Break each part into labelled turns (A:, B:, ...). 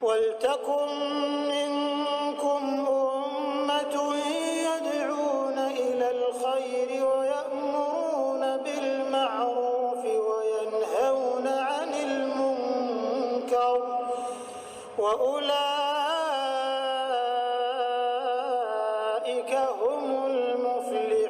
A: وَلْتَكُنْ مِنْكُمْ أُمَّةٌ يَدْعُونَ إِلَى الْخَيْرِ وَيَأْمُرُونَ بِالْمَعْرُوفِ وَيَنْهَوْنَ عَنِ الْمُنْكَرِ وَأُولَئِكَ هُمُ الْمُفْلِحُونَ.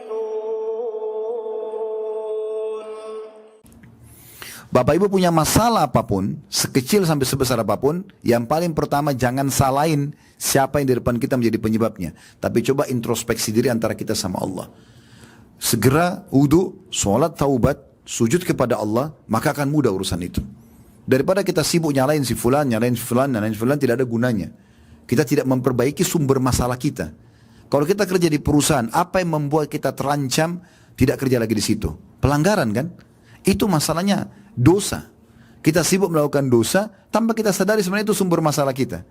B: Bapak Ibu punya masalah apapun, sekecil sampai sebesar apapun, yang paling pertama jangan salahin siapa yang di depan kita menjadi penyebabnya. Tapi coba introspeksi diri antara kita sama Allah. Segera wudu, sholat, taubat, sujud kepada Allah, maka akan mudah urusan itu. Daripada kita sibuk nyalain si fulan, tidak ada gunanya. Kita tidak memperbaiki sumber masalah kita. Kalau kita kerja di perusahaan, apa yang membuat kita terancam tidak kerja lagi di situ? Pelanggaran kan? Itu masalahnya. Dosa. Kita sibuk melakukan dosa tanpa kita sadari sebenarnya itu sumber masalah kita.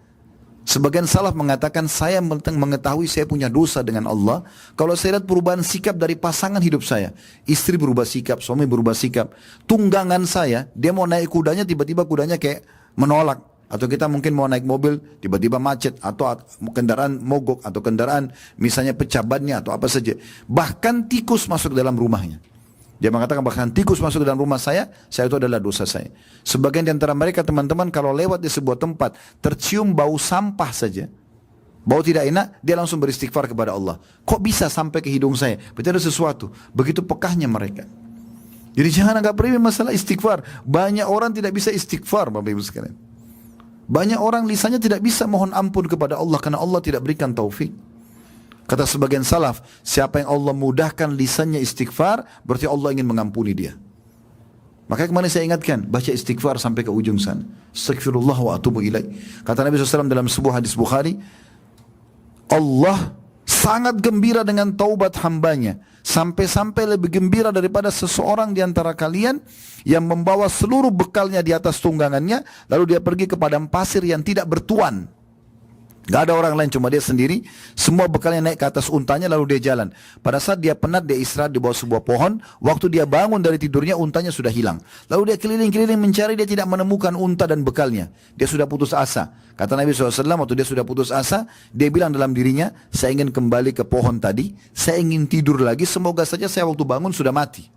B: Sebagian salaf mengatakan saya mengetahui saya punya dosa dengan Allah kalau saya lihat perubahan sikap dari pasangan hidup saya. Istri berubah sikap, suami berubah sikap. Tunggangan saya, dia mau naik kudanya tiba-tiba kudanya kayak menolak. Atau kita mungkin mau naik mobil tiba-tiba macet atau kendaraan mogok atau kendaraan misalnya pecah bannya atau apa saja. Bahkan tikus masuk dalam rumahnya. Dia mengatakan bahkan tikus masuk ke dalam rumah saya itu adalah dosa saya. Sebagian di antara mereka teman-teman kalau lewat di sebuah tempat, tercium bau sampah saja, bau tidak enak, dia langsung beristighfar kepada Allah. Kok bisa sampai ke hidung saya? Berarti ada sesuatu. Begitu pekahnya mereka. Jadi jangan anggap remeh masalah istighfar. Banyak orang tidak bisa istighfar, Bapak Ibu sekalian. Banyak orang lisannya tidak bisa mohon ampun kepada Allah karena Allah tidak berikan taufik. Kata sebagian salaf, siapa yang Allah mudahkan lisannya istighfar, berarti Allah ingin mengampuni dia. Makanya kemarin saya ingatkan, baca istighfar sampai ke ujung sana. Astaghfirullah wa atubu ilaih. Kata Nabi SAW dalam sebuah hadis Bukhari, Allah sangat gembira dengan taubat hambanya. Sampai-sampai lebih gembira daripada seseorang di antara kalian yang membawa seluruh bekalnya di atas tunggangannya, lalu dia pergi ke padang pasir yang tidak bertuan. Gak ada orang lain, cuma dia sendiri. Semua bekalnya naik ke atas untanya lalu dia jalan. Pada saat dia penat, dia istirahat di bawah sebuah pohon. Waktu dia bangun dari tidurnya, untanya sudah hilang. Lalu dia keliling-keliling mencari, dia tidak menemukan unta dan bekalnya. Dia sudah putus asa. Kata Nabi SAW, waktu dia sudah putus asa, dia bilang dalam dirinya, saya ingin kembali ke pohon tadi, saya ingin tidur lagi, semoga saja saya waktu bangun sudah mati.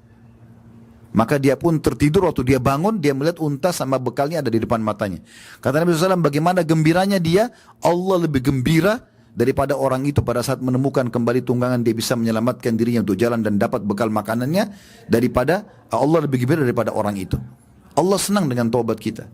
B: Maka dia pun tertidur, waktu dia bangun, dia melihat unta sama bekalnya ada di depan matanya. Kata Nabi SAW, bagaimana gembiranya dia, Allah lebih gembira daripada orang itu pada saat menemukan kembali tunggangan, dia bisa menyelamatkan dirinya untuk jalan dan dapat bekal makanannya, daripada Allah lebih gembira daripada orang itu. Allah senang dengan taubat kita.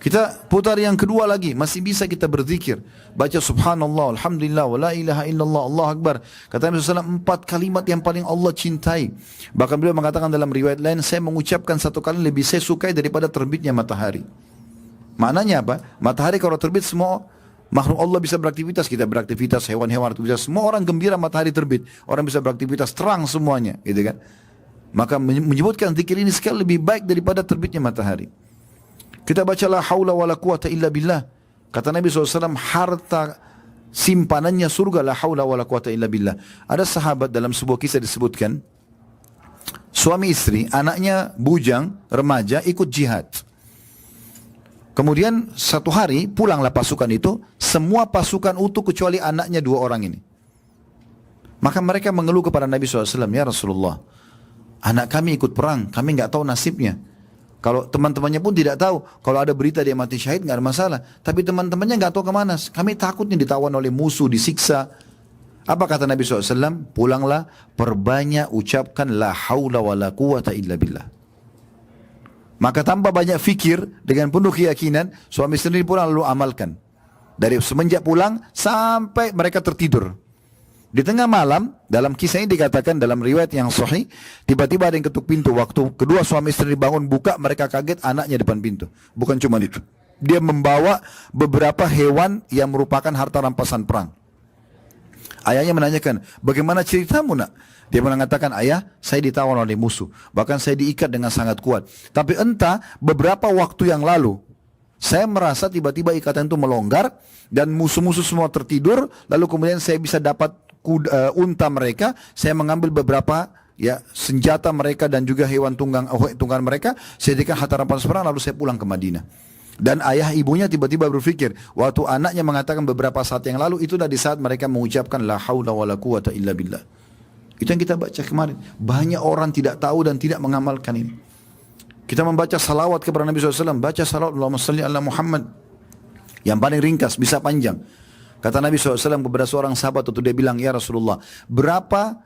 B: Kita putar yang kedua lagi, masih bisa kita berzikir. Baca subhanallah, alhamdulillah, wa la ilaha illallah, Allah akbar. Kata Nabi SAW, 4 kalimat yang paling Allah cintai. Bahkan beliau mengatakan dalam riwayat lain, saya mengucapkan 1 kali lebih saya sukai daripada terbitnya matahari. Maknanya apa? Matahari kalau terbit semua makhluk Allah bisa beraktivitas, kita beraktivitas, hewan-hewan beraktivitas, semua orang gembira matahari terbit. Orang bisa beraktivitas, terang semuanya, gitu kan? Maka menyebutkan zikir ini sekali lebih baik daripada terbitnya matahari. Kita baca la haula wala quwata illa billah. Kata Nabi SAW, harta simpanannya surga, la haula wala quwata illa billah. Ada sahabat dalam sebuah kisah disebutkan, suami istri, anaknya bujang, remaja, ikut jihad. Kemudian satu hari pulanglah pasukan itu, semua pasukan utuh kecuali anaknya 2 orang ini. Maka mereka mengeluh kepada Nabi SAW, ya Rasulullah, anak kami ikut perang, kami nggak tahu nasibnya. Kalau teman-temannya pun tidak tahu, kalau ada berita dia mati syahid nggak ada masalah. Tapi teman-temannya nggak tahu kemana. Kami takutnya ditawan oleh musuh, disiksa. Apa kata Nabi SAW? Pulanglah, perbanyak ucapkan la haula wa la quwata illa billah. Maka tanpa banyak fikir, dengan penuh keyakinan, suami istri pulang lalu amalkan. Dari semenjak pulang sampai mereka tertidur. Di tengah malam, dalam kisah ini dikatakan dalam riwayat yang sahih, tiba-tiba ada yang ketuk pintu. Waktu kedua suami istri bangun buka, mereka kaget anaknya depan pintu. Bukan cuma itu. Dia membawa beberapa hewan yang merupakan harta rampasan perang. Ayahnya menanyakan, bagaimana ceritamu nak? Dia mengatakan, ayah, saya ditawan oleh musuh. Bahkan saya diikat dengan sangat kuat. Tapi entah beberapa waktu yang lalu, saya merasa tiba-tiba ikatan itu melonggar dan musuh-musuh semua tertidur. Lalu kemudian saya bisa dapat unta mereka, saya mengambil beberapa senjata mereka dan juga hewan tunggang mereka, saya jadikan harta rampasan perang, lalu saya pulang ke Madinah. Dan ayah ibunya tiba-tiba berpikir, waktu anaknya mengatakan beberapa saat yang lalu, itu di saat mereka mengucapkan la haula wala quwata illa billah. Itu yang kita baca kemarin. Banyak orang tidak tahu dan tidak mengamalkan ini. Kita membaca salawat kepada Nabi SAW, baca salawat Allahumma salli ala Muhammad. Yang paling ringkas, bisa panjang. Kata Nabi SAW kepada seorang sahabat waktu dia bilang, ya Rasulullah, berapa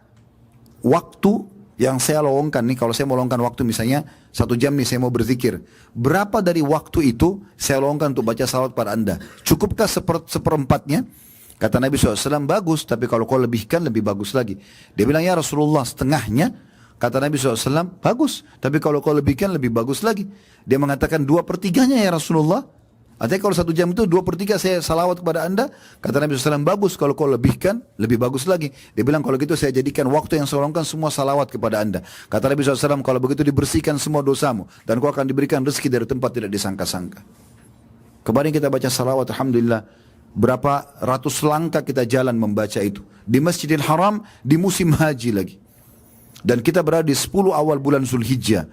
B: waktu yang saya lowongkan nih, kalau saya mau lowongkan waktu misalnya 1 jam nih saya mau berzikir, berapa dari waktu itu saya lowongkan untuk baca salawat pada anda? Cukupkah seperempatnya? Kata Nabi SAW, bagus, tapi kalau kau lebihkan lebih bagus lagi. Dia bilang, ya Rasulullah, setengahnya. Kata Nabi SAW, bagus, tapi kalau kau lebihkan lebih bagus lagi. Dia mengatakan 2/3 ya Rasulullah. Artinya kalau 1 jam itu 2/3 saya salawat kepada anda. Kata Nabi SAW, bagus, kalau kau lebihkan lebih bagus lagi. Dia bilang, kalau gitu saya jadikan waktu yang saya lowongkan semua salawat kepada anda. Kata Nabi SAW, kalau begitu dibersihkan semua dosamu, dan kau akan diberikan rezeki dari tempat tidak disangka-sangka. Kemarin kita baca salawat, alhamdulillah, berapa ratus langkah kita jalan membaca itu. Di Masjidil Haram, di musim haji lagi. Dan kita berada di 10 awal bulan Zulhijjah.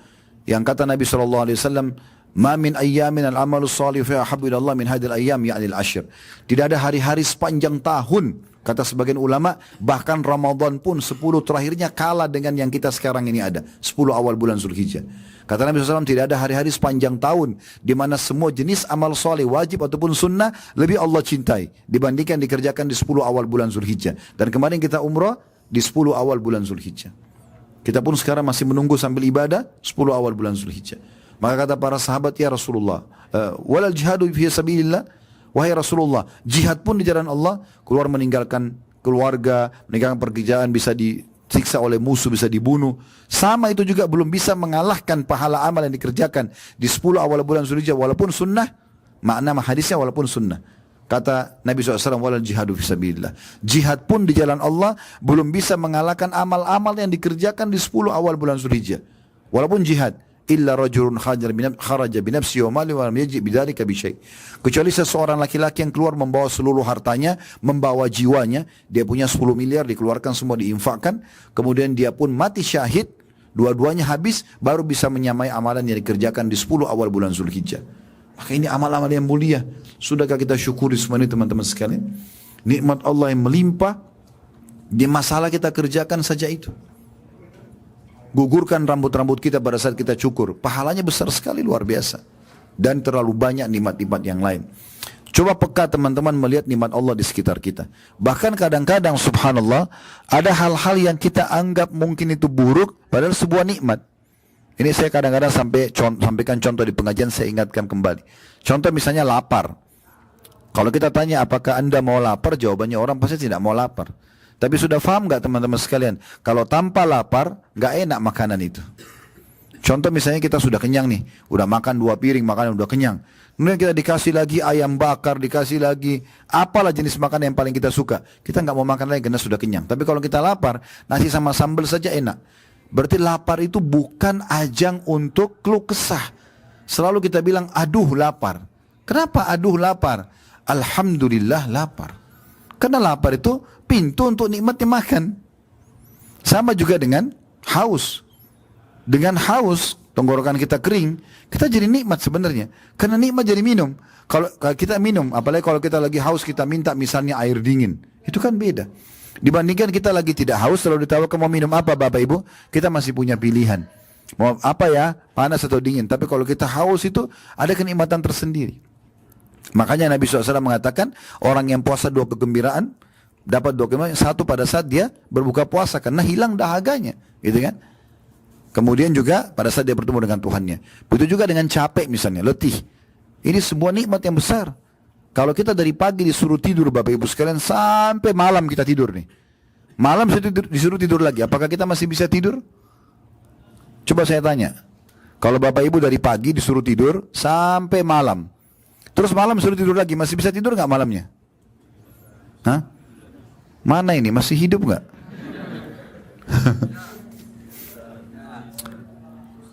B: Yang kata Nabi SAW, ma min ayyamin al-amalu salih fi ahabbu ila Allah min hadhil ayyam ya'ni al-ashr. Tidak ada hari-hari sepanjang tahun, kata sebagian ulama, bahkan Ramadan pun 10 terakhirnya kalah dengan yang kita sekarang ini ada, 10 awal bulan Zulhijjah. Kata Nabi SAW, tidak ada hari-hari sepanjang tahun di mana semua jenis amal saleh wajib ataupun sunnah lebih Allah cintai dibandingkan dikerjakan di 10 awal bulan Zulhijjah. Dan kemarin kita umrah di 10 awal bulan Zulhijjah. Kita pun sekarang masih menunggu sambil ibadah 10 awal bulan Zulhijjah. Maka kata para sahabat, ya Rasulullah, walal jihadu fi sabilillah, wahai Rasulullah, jihad pun di jalan Allah, keluar meninggalkan keluarga, meninggalkan pekerjaan, bisa disiksa oleh musuh, bisa dibunuh. Sama itu juga belum bisa mengalahkan pahala amal yang dikerjakan di 10 awal bulan Zulhijjah, walaupun sunnah, makna hadisnya walaupun sunnah. Kata Nabi SAW, walal jihadu fi sabilillah, jihad pun di jalan Allah belum bisa mengalahkan amal-amal yang dikerjakan di 10 awal bulan Zulhijjah. Walaupun jihad, illa rajulun kharaja binafsi wa mali wa lam yaji bidzalika bi syai'. Kecuali seseorang laki-laki yang keluar membawa seluruh hartanya, membawa jiwanya, dia punya 10 miliar dikeluarkan semua diinfakkan, kemudian dia pun mati syahid, dua-duanya habis, baru bisa menyamai amalan yang dikerjakan di 10 awal bulan Zulhijjah. Maka ini amal-amal yang mulia. Sudahkah kita syukuri semua ini teman-teman sekalian? Nikmat Allah yang melimpah, di masalah kita kerjakan saja itu. Gugurkan rambut-rambut kita pada saat kita cukur, pahalanya besar sekali, luar biasa. Dan terlalu banyak nikmat-nikmat yang lain. Coba peka teman-teman melihat nikmat Allah di sekitar kita. Bahkan kadang-kadang subhanallah, ada hal-hal yang kita anggap mungkin itu buruk, padahal sebuah nikmat. Ini saya kadang-kadang sampaikan contoh di pengajian, saya ingatkan kembali. Contoh misalnya lapar. Kalau kita tanya apakah anda mau lapar, jawabannya orang pasti tidak mau lapar. Tapi sudah paham gak teman-teman sekalian? Kalau tanpa lapar, gak enak makanan itu. Contoh misalnya kita sudah kenyang nih. Udah makan 2 piring, makanan udah kenyang. Kemudian kita dikasih lagi ayam bakar, dikasih lagi apalah jenis makanan yang paling kita suka. Kita gak mau makan lagi karena sudah kenyang. Tapi kalau kita lapar, nasi sama sambal saja enak. Berarti lapar itu bukan ajang untuk keluh kesah. Selalu kita bilang, aduh lapar. Kenapa aduh lapar? Alhamdulillah lapar. Karena lapar itu pintu untuk nikmatnya makan. Sama juga dengan haus. Dengan haus, tenggorokan kita kering, kita jadi nikmat sebenarnya. Karena nikmat jadi minum. Kalau kita minum, apalagi kalau kita lagi haus, kita minta misalnya air dingin. Itu kan beda. Dibandingkan kita lagi tidak haus, kalau ditawarkan mau minum apa Bapak Ibu, kita masih punya pilihan. Mau apa ya, panas atau dingin. Tapi kalau kita haus itu, ada kenikmatan tersendiri. Makanya Nabi SAW mengatakan, orang yang puasa 2 kegembiraan, dapat 2 kegembiraan, satu pada saat dia berbuka puasa, karena hilang dahaganya, gitu kan. Kemudian juga pada saat dia bertemu dengan Tuhannya. Begitu juga dengan capek misalnya, letih. Ini sebuah nikmat yang besar. Kalau kita dari pagi disuruh tidur Bapak Ibu sekalian, sampai malam kita tidur nih. Malam disuruh tidur lagi, apakah kita masih bisa tidur? Coba saya tanya. Kalau Bapak Ibu dari pagi disuruh tidur sampai malam, terus malam suruh tidur lagi, masih bisa tidur nggak malamnya? Hah? Mana ini, masih hidup nggak?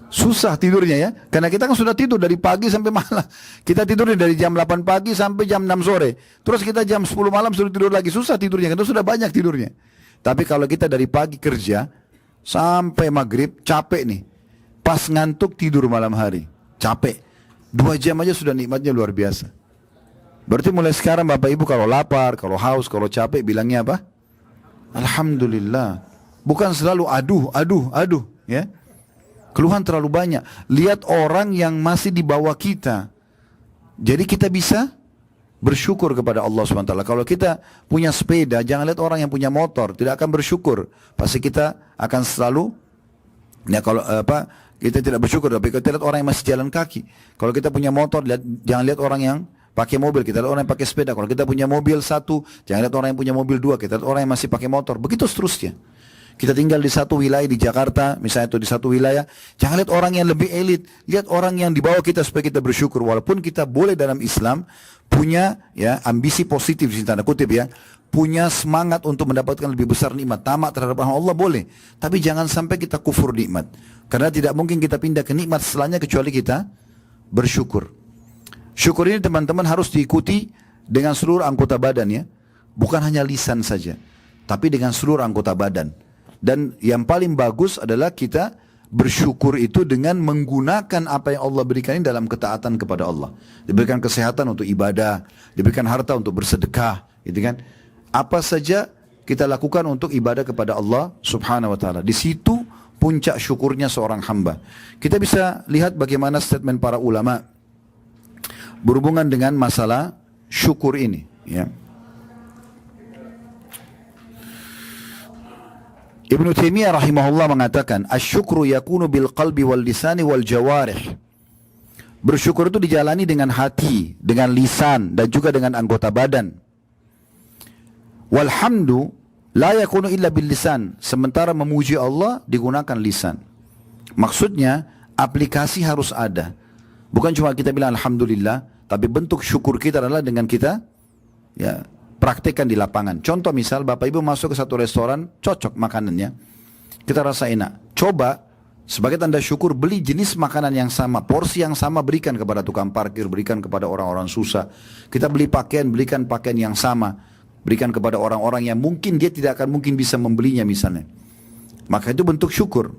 B: Susah tidurnya ya, karena kita kan sudah tidur dari pagi sampai malam. Kita tidur dari jam 8 pagi sampai jam 6 sore. Terus kita jam 10 malam suruh tidur lagi, susah tidurnya, karena sudah banyak tidurnya. Tapi kalau kita dari pagi kerja sampai maghrib, capek nih. Pas ngantuk tidur malam hari, capek. 2 jam aja sudah nikmatnya luar biasa. Berarti mulai sekarang Bapak Ibu kalau lapar, kalau haus, kalau capek bilangnya apa? Alhamdulillah. Bukan selalu aduh, ya. Keluhan terlalu banyak. Lihat orang yang masih di bawah kita. Jadi kita bisa bersyukur kepada Allah SWT. Kalau kita punya sepeda, jangan lihat orang yang punya motor, tidak akan bersyukur. Pasti kita akan selalu, ya kalau kita tidak bersyukur. Tapi kita lihat orang yang masih jalan kaki. Kalau kita punya motor, jangan lihat orang yang pakai mobil, kita lihat orang yang pakai sepeda. Kalau kita punya mobil 1, jangan lihat orang yang punya mobil 2, kita lihat orang yang masih pakai motor. Begitu seterusnya. Kita tinggal di satu wilayah di Jakarta, misalnya itu di satu wilayah, jangan lihat orang yang lebih elit, lihat orang yang di bawah kita supaya kita bersyukur. Walaupun kita boleh dalam Islam punya ya ambisi positif di tanda kutip ya, punya semangat untuk mendapatkan lebih besar nikmat, tamak terhadap Allah boleh, tapi jangan sampai kita kufur nikmat. Karena tidak mungkin kita pindah ke nikmat setelahnya kecuali kita bersyukur. Syukur ini teman-teman harus diikuti dengan seluruh anggota badan ya, bukan hanya lisan saja, tapi dengan seluruh anggota badan. Dan yang paling bagus adalah kita bersyukur itu dengan menggunakan apa yang Allah berikan ini dalam ketaatan kepada Allah. Diberikan kesehatan untuk ibadah, diberikan harta untuk bersedekah, gitu kan? Apa saja kita lakukan untuk ibadah kepada Allah Subhanahu wa taala. Di situ puncak syukurnya seorang hamba. Kita bisa lihat bagaimana statement para ulama berhubungan dengan masalah syukur ini, ya. Ibnu Taimiyah rahimahullah mengatakan, "Asy-syukru yakunu bil qalbi wal lisani wal jawarih." Bersyukur itu dijalani dengan hati, dengan lisan dan juga dengan anggota badan. Walhamdu la yakunu illa bil lisan. Sementara memuji Allah digunakan lisan. Maksudnya aplikasi harus ada. Bukan cuma kita bilang alhamdulillah, tapi bentuk syukur kita adalah dengan kita ya praktekkan di lapangan. Contoh misal Bapak Ibu masuk ke satu restoran, cocok makanannya, kita rasa enak. Coba sebagai tanda syukur beli jenis makanan yang sama, porsi yang sama, berikan kepada tukang parkir, berikan kepada orang-orang susah. Kita beli pakaian, berikan pakaian yang sama, berikan kepada orang-orang yang mungkin dia tidak akan mungkin bisa membelinya misalnya. Maka itu bentuk syukur.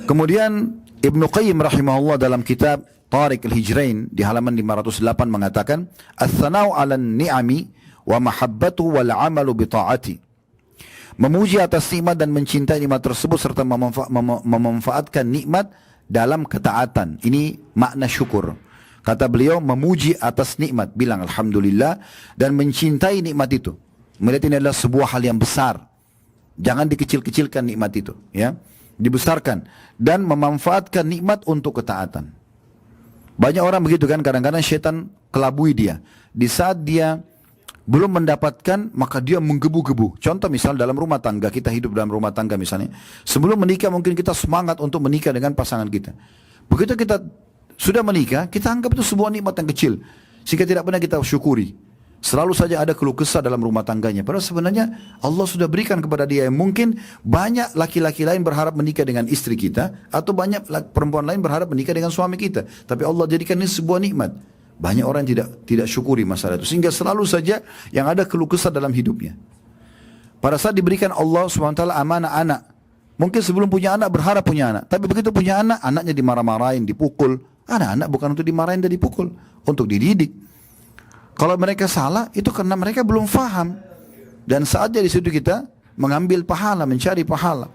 B: Kemudian Ibnu Qayyim rahimahullah dalam kitab Tariq al-Hijrain di halaman 508 mengatakan, "Ats-tsana'u 'alan ni'ami wa mahabbatu wal 'amalu bi ta'ati." Memuji atas nikmat dan mencintai nikmat tersebut serta memanfaatkan nikmat dalam ketaatan. Ini makna syukur. Kata beliau, memuji atas nikmat, bilang alhamdulillah, dan mencintai nikmat itu. Melihat ini adalah sebuah hal yang besar. Jangan dikecil-kecilkan nikmat itu, ya. Dibesarkan dan memanfaatkan nikmat untuk ketaatan. Banyak orang begitu kan, kadang-kadang syaitan kelabui dia. Di saat dia belum mendapatkan, maka dia menggebu-gebu. Contoh misal dalam rumah tangga, kita hidup dalam rumah tangga misalnya. Sebelum menikah mungkin kita semangat untuk menikah dengan pasangan kita. Begitu kita sudah menikah, kita anggap itu sebuah nikmat yang kecil. Sehingga tidak pernah kita syukuri. Selalu saja ada keluh kesah dalam rumah tangganya. Padahal sebenarnya Allah sudah berikan kepada dia. Mungkin banyak laki-laki lain berharap menikah dengan istri kita, atau banyak perempuan lain berharap menikah dengan suami kita. Tapi Allah jadikan ini sebuah nikmat. Banyak orang tidak syukuri masalah itu. Sehingga selalu saja yang ada keluh kesah dalam hidupnya. Pada saat diberikan Allah SWT amanah anak. Mungkin sebelum punya anak berharap punya anak. Tapi begitu punya anak, anaknya dimarah-marahin, dipukul. Anak-anak bukan untuk dimarahin dan dipukul. Untuk dididik. Kalau mereka salah, itu karena mereka belum faham. Dan saatnya di situ kita mengambil pahala, mencari pahala.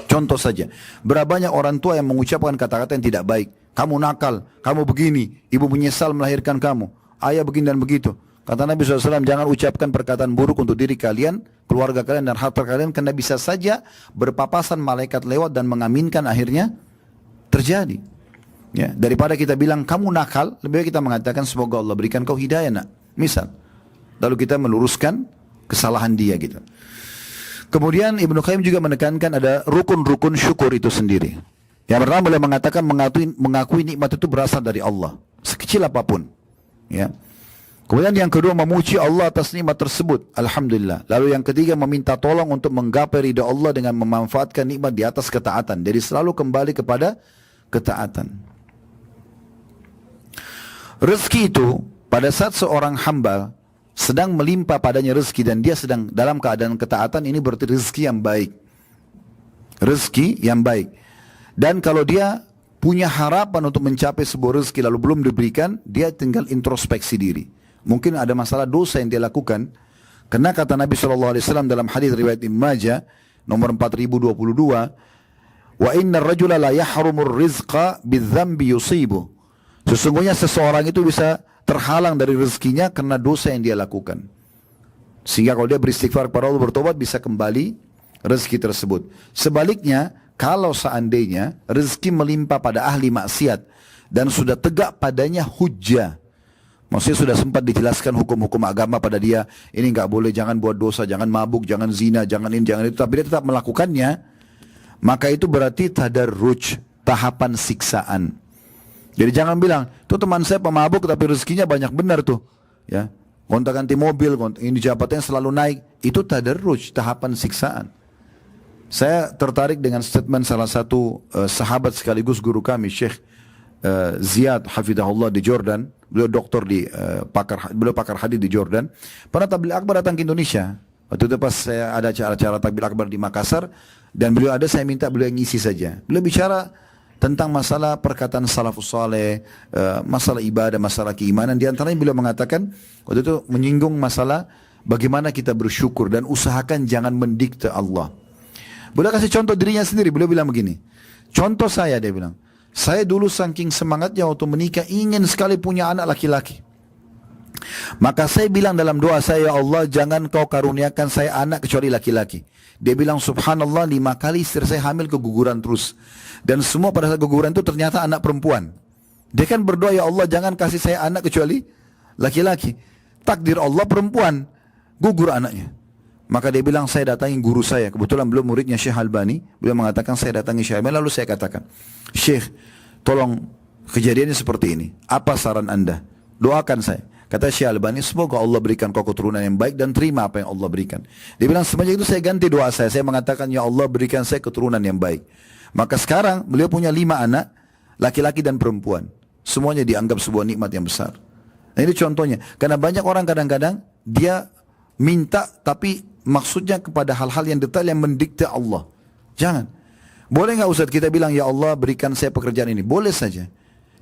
B: Contoh saja, berapa banyak orang tua yang mengucapkan kata-kata yang tidak baik. Kamu nakal, kamu begini, ibu menyesal melahirkan kamu, ayah begini dan begitu. Kata Nabi SAW, jangan ucapkan perkataan buruk untuk diri kalian, keluarga kalian dan harta kalian, karena bisa saja berpapasan malaikat lewat dan mengaminkan, akhirnya terjadi. Ya, daripada kita bilang kamu nakal, lebih baik kita mengatakan semoga Allah berikan kau hidayah nak. Misal, lalu kita meluruskan kesalahan dia gitu. Kemudian Ibnu Qayyim juga menekankan ada rukun-rukun syukur itu sendiri. Yang pertama beliau mengatakan mengakui nikmat itu berasal dari Allah, sekecil apapun. Ya. Kemudian yang kedua memuji Allah atas nikmat tersebut, alhamdulillah. Lalu yang ketiga meminta tolong untuk menggapai ridha Allah dengan memanfaatkan nikmat di atas ketaatan. Jadi selalu kembali kepada ketaatan. Rezeki itu pada saat seorang hamba sedang melimpah padanya rezeki dan dia sedang dalam keadaan ketaatan, ini berarti rezeki yang baik. Rezeki yang baik. Dan kalau dia punya harapan untuk mencapai sebuah rezeki lalu belum diberikan, dia tinggal introspeksi diri. Mungkin ada masalah dosa yang dia lakukan. Karena kata Nabi SAW dalam hadis riwayat Ibnu Majah nomor 4022, wa inna rajula la yahrumur rizqa bidzambi yusibu. Sesungguhnya seseorang itu bisa terhalang dari rezekinya karena dosa yang dia lakukan. Sehingga kalau dia beristighfar kepada Allah, bertobat, bisa kembali rezeki tersebut. Sebaliknya, kalau seandainya rezeki melimpah pada ahli maksiat dan sudah tegak padanya hujjah, maksudnya sudah sempat dijelaskan hukum-hukum agama pada dia, ini nggak boleh, jangan buat dosa, jangan mabuk, jangan zina, jangan ini, jangan itu, tapi dia tetap melakukannya, maka itu berarti tadarruj, tahapan siksaan. Jadi jangan bilang, tuh teman saya pemabuk tapi rezekinya banyak, benar tuh, ya, gonta-ganti mobil, ini jabatannya selalu naik, itu tadarruj, tahapan siksaan. Saya tertarik dengan statement salah satu sahabat sekaligus guru kami, Syekh Ziyad Hafidahullah di Jordan. Beliau doktor di beliau pakar hadis di Jordan. Pernah tabligh akbar datang ke Indonesia. Waktu itu pas saya ada acara tabligh akbar di Makassar dan beliau ada, saya minta beliau ngisi saja. Beliau bicara tentang masalah perkataan salafus saleh, masalah ibadah, masalah keimanan. Di antaranya beliau mengatakan waktu itu menyinggung masalah bagaimana kita bersyukur dan usahakan jangan mendikte Allah. Beliau kasih contoh dirinya sendiri. Beliau bilang begini, contoh saya, dia bilang, saya dulu saking semangatnya waktu menikah ingin sekali punya anak laki-laki. Maka saya bilang dalam doa saya, ya Allah jangan kau karuniakan saya anak kecuali laki-laki. Dia bilang subhanallah 5 kali istri saya hamil keguguran terus. Dan semua pada saat keguguran itu ternyata anak perempuan. Dia kan berdoa, ya Allah jangan kasih saya anak kecuali laki-laki. Takdir Allah perempuan, gugur anaknya. Maka dia bilang, saya datangi guru saya. Kebetulan belum muridnya Syekh Albani. Beliau mengatakan, saya datangi Syekh Albani. Lalu saya katakan, Syekh, tolong kejadiannya seperti ini. Apa saran anda? Doakan saya. Kata Syekh Albani, semoga Allah berikan kau keturunan yang baik dan terima apa yang Allah berikan. Dia bilang, semenjak itu saya ganti doa saya. Saya mengatakan, ya Allah berikan saya keturunan yang baik. Maka sekarang beliau punya 5 anak, laki-laki dan perempuan. Semuanya dianggap sebuah nikmat yang besar. Nah ini contohnya. Karena banyak orang kadang-kadang, dia minta tapi maksudnya kepada hal-hal yang detail yang mendikte Allah. Jangan. Boleh nggak Ustaz kita bilang, ya Allah berikan saya pekerjaan ini? Boleh saja.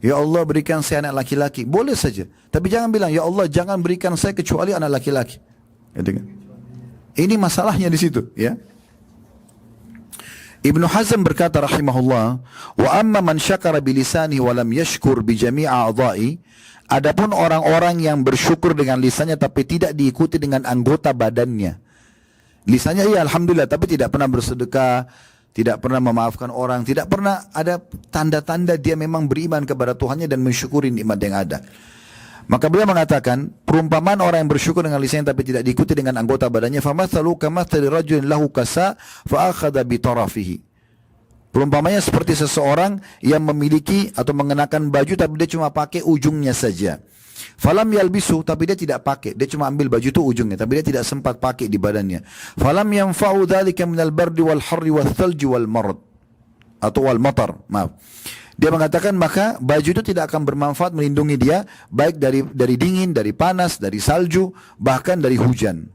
B: Ya Allah berikan saya anak laki-laki? Boleh saja. Tapi jangan bilang, ya Allah jangan berikan saya kecuali anak laki-laki. Gitu kan? Ini masalahnya di situ, ya. Ibnu Hazm berkata rahimahullah, wa amma man syakara bilisani wa lam yashkur bi jami' a'dha'i. Adapun orang-orang yang bersyukur dengan lisannya tapi tidak diikuti dengan anggota badannya. Lisannya iya alhamdulillah, tapi tidak pernah bersedekah, tidak pernah memaafkan orang, tidak pernah ada tanda-tanda dia memang beriman kepada Tuhannya dan mensyukuri nikmat yang ada. Maka beliau mengatakan, perumpamaan orang yang bersyukur dengan lisannya tapi tidak diikuti dengan anggota badannya, famathalu kamathali rajulin lahu kasa fa akhadha bi tarafihi. Perumpamanya seperti seseorang yang memiliki atau mengenakan baju tapi dia cuma pakai ujungnya saja. Falam yalbisu, tapi dia tidak pakai, dia cuma ambil baju itu ujungnya, tapi dia tidak sempat pakai di badannya. Falam yanfa'u dzalika minal bardi wal harri wal thalji wal marad atau wal matar, maaf. Dia mengatakan maka baju itu tidak akan bermanfaat melindungi dia baik dari dingin, dari panas, dari salju, bahkan dari hujan.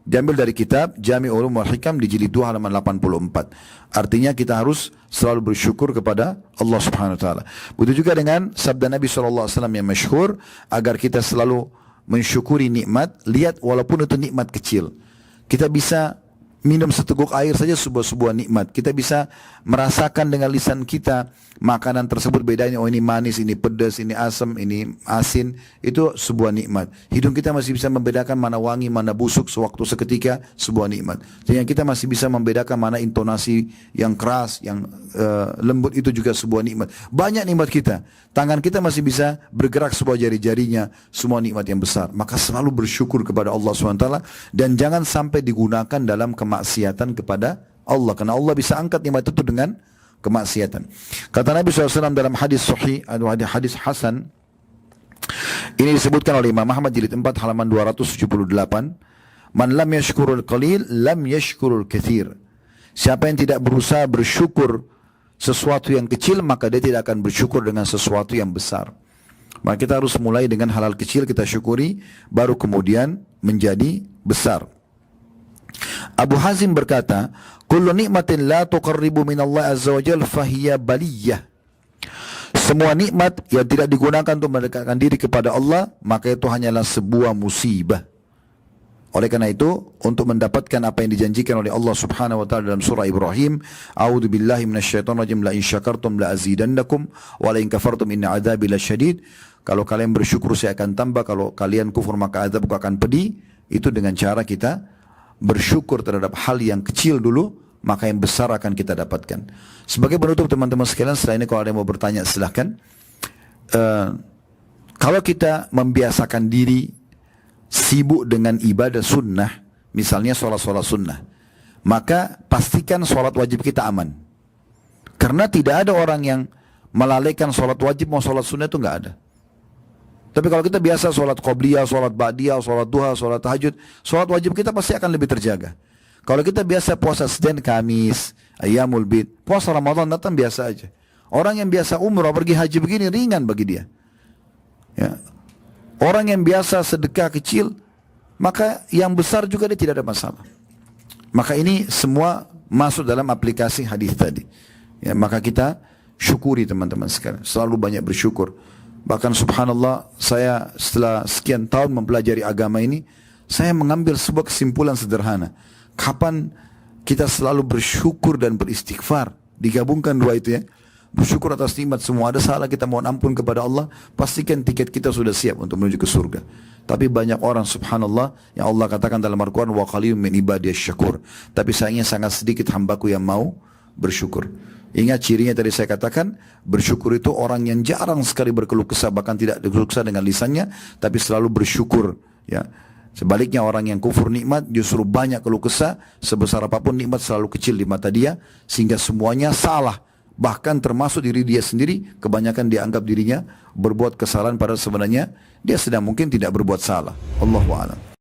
B: Diambil dari kitab Jami' Ulum wal Hikam di jilid 2 halaman 84. Artinya kita harus selalu bersyukur kepada Allah Subhanahu wa taala. Begitu juga dengan sabda Nabi SAW yang masyhur, agar kita selalu mensyukuri nikmat, lihat walaupun itu nikmat kecil. Kita bisa minum seteguk air saja sebuah nikmat. Kita bisa merasakan dengan lisan kita makanan tersebut bedanya, oh ini manis, ini pedas, ini asam, ini asin, itu sebuah nikmat. Hidung kita masih bisa membedakan mana wangi, mana busuk sewaktu seketika, sebuah nikmat. Sehingga kita masih bisa membedakan mana intonasi yang keras, yang lembut, itu juga sebuah nikmat. Banyak nikmat kita. Tangan kita masih bisa bergerak sebuah jari-jarinya, semua nikmat yang besar. Maka selalu bersyukur kepada Allah SWT dan jangan sampai digunakan dalam kemaksiatan kepada Allah. Karena Allah bisa angkat nikmat itu dengan kemaksiatan. Kata Nabi SAW dalam hadis sahih, hadis hasan, ini disebutkan oleh Imam Ahmad jilid 4 halaman 278, man lam yashkurul qalil lam yashkurul kathir. Siapa yang tidak berusaha bersyukur sesuatu yang kecil, maka dia tidak akan bersyukur dengan sesuatu yang besar. Maka kita harus mulai dengan hal-hal kecil kita syukuri, baru kemudian menjadi besar. Abu Hazim berkata, kullu nikmatin la tuqarribu min Allah azza wa jalla fahiya baliyah. Semua nikmat yang tidak digunakan untuk mendekatkan diri kepada Allah, maka itu hanyalah sebuah musibah. Oleh karena itu, untuk mendapatkan apa yang dijanjikan oleh Allah Subhanahu wa taala dalam surah Ibrahim, A'udzu billahi minasyaitonir rajim, la in syakartum la azidannakum wa la in kafartum inna adzabi lasyadid. Kalau kalian bersyukur saya akan tambah, kalau kalian kufur maka azabku akan pedih. Itu dengan cara kita bersyukur terhadap hal yang kecil dulu, maka yang besar akan kita dapatkan. Sebagai penutup teman-teman sekalian, setelah ini kalau ada yang mau bertanya silahkan. Kalau kita membiasakan diri sibuk dengan ibadah sunnah, misalnya sholat-sholat sunnah, maka pastikan sholat wajib kita aman. Karena tidak ada orang yang melalaikan sholat wajib mau sholat sunnah, itu nggak ada. Tapi kalau kita biasa sholat qobliyah, sholat ba'diyah, sholat duha, sholat tahajud, sholat wajib kita pasti akan lebih terjaga. Kalau kita biasa puasa Senin, Kamis, Ayyamul Bid, puasa Ramadan datang biasa aja. Orang yang biasa umrah, pergi haji begini ringan bagi dia. Ya. Orang yang biasa sedekah kecil, maka yang besar juga dia tidak ada masalah. Maka ini semua masuk dalam aplikasi hadis tadi. Ya, maka kita syukuri teman-teman sekalian, selalu banyak bersyukur. Bahkan subhanallah, saya setelah sekian tahun mempelajari agama ini, saya mengambil sebuah kesimpulan sederhana. Kapan kita selalu bersyukur dan beristighfar, digabungkan dua itu ya. Bersyukur atas nikmat semua, ada salah kita mohon ampun kepada Allah, pastikan tiket kita sudah siap untuk menuju ke surga. Tapi banyak orang subhanallah yang Allah katakan dalam Al-Quran, wa qalilun min ibadiyasy syakur. Tapi sayangnya sangat sedikit hambaku yang mau bersyukur. Ingat cirinya tadi saya katakan, bersyukur itu orang yang jarang sekali berkeluh kesah, bahkan tidak berkeluh kesah dengan lisannya, tapi selalu bersyukur. Ya. Sebaliknya orang yang kufur nikmat justru banyak keluh kesah, sebesar apapun nikmat selalu kecil di mata dia, sehingga semuanya salah. Bahkan termasuk diri dia sendiri, kebanyakan dia anggap dirinya berbuat kesalahan padahal sebenarnya dia sedang mungkin tidak berbuat salah. Allahu a'lam.